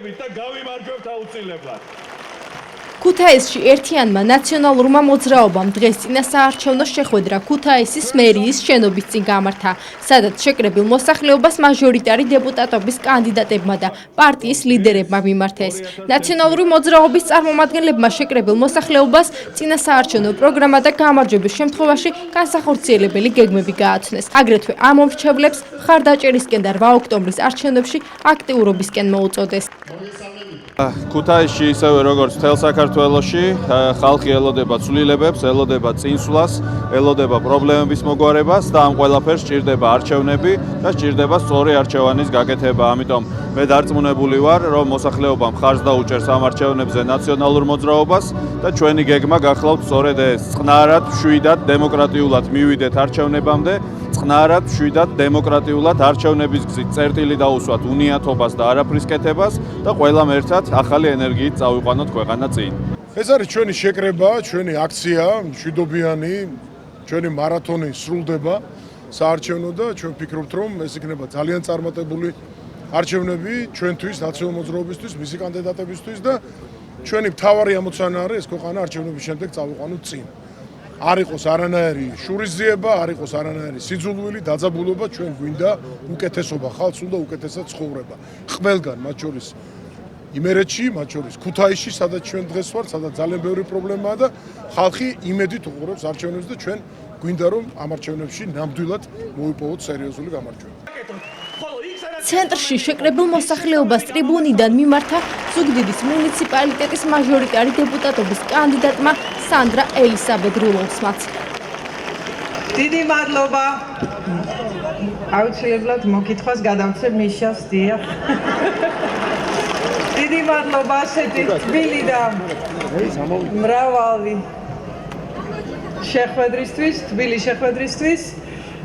გაგრძელებით და გავიმარჯვებთ აუცილებლად. ქუთაისში ერთიანმა ნაციონალურმა მოძრაობამ დღეს წინასაარჩევნო შეხვედრა ქუთაისის მერიის შენობის წინ გამართა, სადაც შეკრებილ მოსახლეობას მაჟორიტარი დეპუტატობის კანდიდატებმა და პარტიის ლიდერებმა მიმართეს. ნაციონალური მოძრაობის წარმომადგენლებმა შეკრებილ მოსახლეობას წინასაარჩევნო პროგრამა და გამარჯვების შემთხვევაში განსახორციელებელი გეგმები გააცნეს. აგრეთვე ამ მომრჩევლებს მხარდაჭერისკენ და 8 ოქტომბრის არჩევნებში აქტიურობისკენ მოუწოდეს. ქუთაისში ისევე როგორც მთელ საქართველოში ხალხი ელოდება ცვლილებებს, ელოდება წინსვლას, ელოდება პრობლემების მოგვარებას და ამ ყველაფერს სჭირდება არჩევნები და სჭირდება სწორი არჩევანის გაკეთება. ამიტომ მე დარწმუნებული ვარ, რომ მოსახლეობა მხარს დაუჭერს ამ არჩევნებზე ნაციონალურ მოძრაობას და ჩვენი გეგმა გახლავთ სწორედ ეს: წყნარად, მშვიდად, დემოკრატიულად მივიდეთ არჩევნებამდე, წყნარად, მშვიდად, დემოკრატიულად არჩევნების გზით წერტილი დაუსვათ უნიათობას და არაფრის კეთებას და ყველამ ერთად ახალი ენერგიით წავიყვანოთ ქვეყანა წინ. ეს არის ჩვენი შეკრება, ჩვენი აქცია, მშვიდობიანი, ჩვენი მარათონი სრულდება საარჩევნო და ჩვენ ვფიქრობთ, რომ ეს იქნება ძალიან წარმატებული არჩევნები ჩვენთვის, ნაციონალურ მოძრაობისთვის, მისი კანდიდატებისთვის და ჩვენი მთავარი ამოცანა არის ეს ქვეყანა არჩევნების შემდეგ წავიყვანოთ წინ. არ იყოს არანაირი შურისძიება, არ იყოს არანაირი სიძულვილი, დაძაბულობა, ჩვენ გვინდა უკეთესობა, ხალხს უნდა უკეთესად ცხოვრება. ყველგან, მათ შორის იმერეთში, მათ შორის ქუთაისში, სადაც ჩვენ დღეს ვართ, სადაც ძალიან ბევრი პრობლემაა და ხალხი იმედით უყურებს არჩევნებს და ჩვენ გვინდა რომ ამ არჩევნებში ნამდვილად მოიპოვოთ სერიოზული გამარჯვება. ცენტრში შეკრებილ მოსახლეობას ტრიბუნიდან მიმართა ზუგდიდის მუნიციპალიტეტის მაჟორიტარი დეპუტატობის კანდიდატმა სანდრა ელისაბედ რულოვსმაც. დიდი მადლობა. აუცილებლად მოკითხვას გადავცემ მიშას, დიახ. დიდი მადლობა ასეთი თბილი და მრავალი შეხვედრისთვის, თბილი შეხვედრისთვის.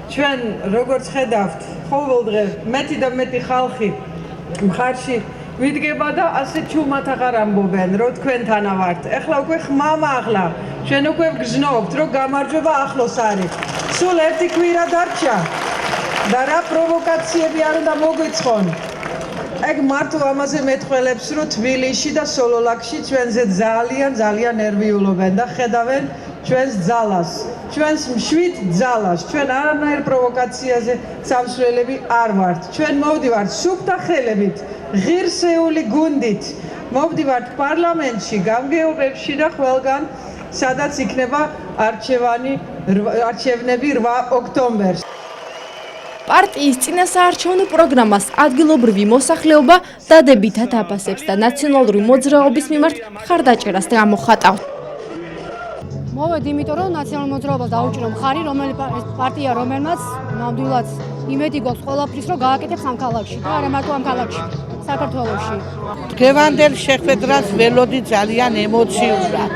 ჩვენ როგორც ხედავთ, ყოველდღე მეტი და მეტი ხალხი მხარში ვიდგება და ასე ჩუმად აღარ ამბობენ, რომ თქვენთანა ვართ. ეხლა უკვე ხმამაღლა, ჩვენ უკვე გრძნობთ, რომ გამარჯვება ახლოს არის. სულ ერთი კვირა დარჩა და რა პროვოკაციები არ უნდა მოგვიწყონ. ეგ მარტო ამაზე მეტყველებს, რომ თბილისში და სოლოლაკში ჩვენზე ძალიან ნერვიულობენ და ხედავენ ჩვენს ძალას, ჩვენს მშვიდ ძალას. ჩვენ არანაირ პროვოკაციაზე სამსვლელები არ ვართ. ჩვენ მოვდივართ სუფთა ხელებით, ღირსეული გუნდით. მოვდივართ პარლამენტში, გამგეობებში და ყველგან, სადაც იქნება არჩევნები 8 ოქტომბერს. პარტიის წინასაარჩევნო პროგრამას ადგილობრივი მოსახლეობა დადებითად აფასებს და ნაციონალური მოძრაობის მიმართ მხარდაჭერას გამოხატავს. მოვედი, იმიტომ რომ ნაციონალურ მოძრაობას დაუჭირო მხარი, პარტია რომელმაც ნამდვილად იმედი გვაქვს ყველაფრის, რომ გააკეთებს ამ ქალაქში და არა მარტო ამ ქალაქში, საქართველოში. დღევანდელ შეხვედრას ველოდი ძალიან ემოციურად.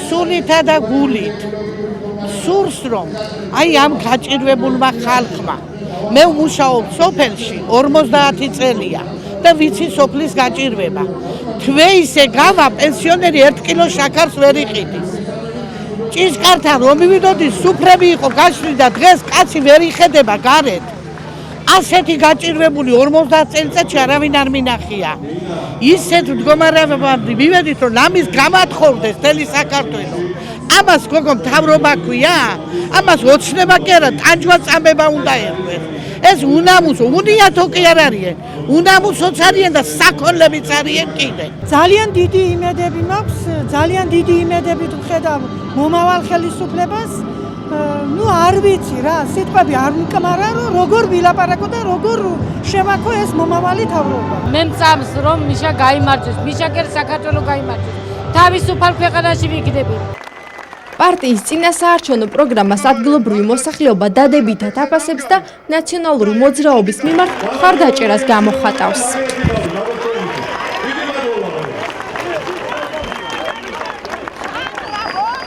სულითა და გულით. სურს რომ აი ამ გაჭირვებულმა ხალხმა მე ვმუშაობ სოფელში 50 წელია და ვიცი სოფლის გაჭირვება. თვეისე გავა პენსიონერი 1 კილო შაქარს ვერ იყიდის. ჭიშკართან რომ მივიდოდი სუფრები იყო გაშლილი და დღეს კაცი ვერ იხედება გარეთ. ასეთი გაჭირვებული 50 წელიწადში არავინ არ მინახია. ისეთ მდგომარეობამდე მივედით რომ ამის გამათხოვდეს მთელი საქართველო. ამას გოგო მთავრობა ქვია? ამას ოცნება კი არა, ტანჯვა წამება უნდა ერქვეს. ეს უნამუსო, უნიათო კი არ არიან. უნამუსოც არიან და საქონლებიც არიან კიდე. ძალიან დიდი იმედები მაქვს, ძალიან დიდი იმედებით ვხედავ მომავალ ხელისუფლებას. ნუ არ ვიცი რა, სიტყვები არ მკმარა, რომ როგორ ვილაპარაკო და როგორ შევაქო ეს მომავალი თავრობა. მე მწამს რომ მიშა გაიმარჯვეს, მიშა კი საქართველო გაიმარჯვეს. თავისუფალ ქვეყანაში ვიგდებით. პარტიის წინასაარჩევნო პროგრამას ადგილობრივი მოსახლეობა დადებითად აფასებს და ნაციონალური მოძრაობის მიმართ მხარდაჭერას გამოხატავს.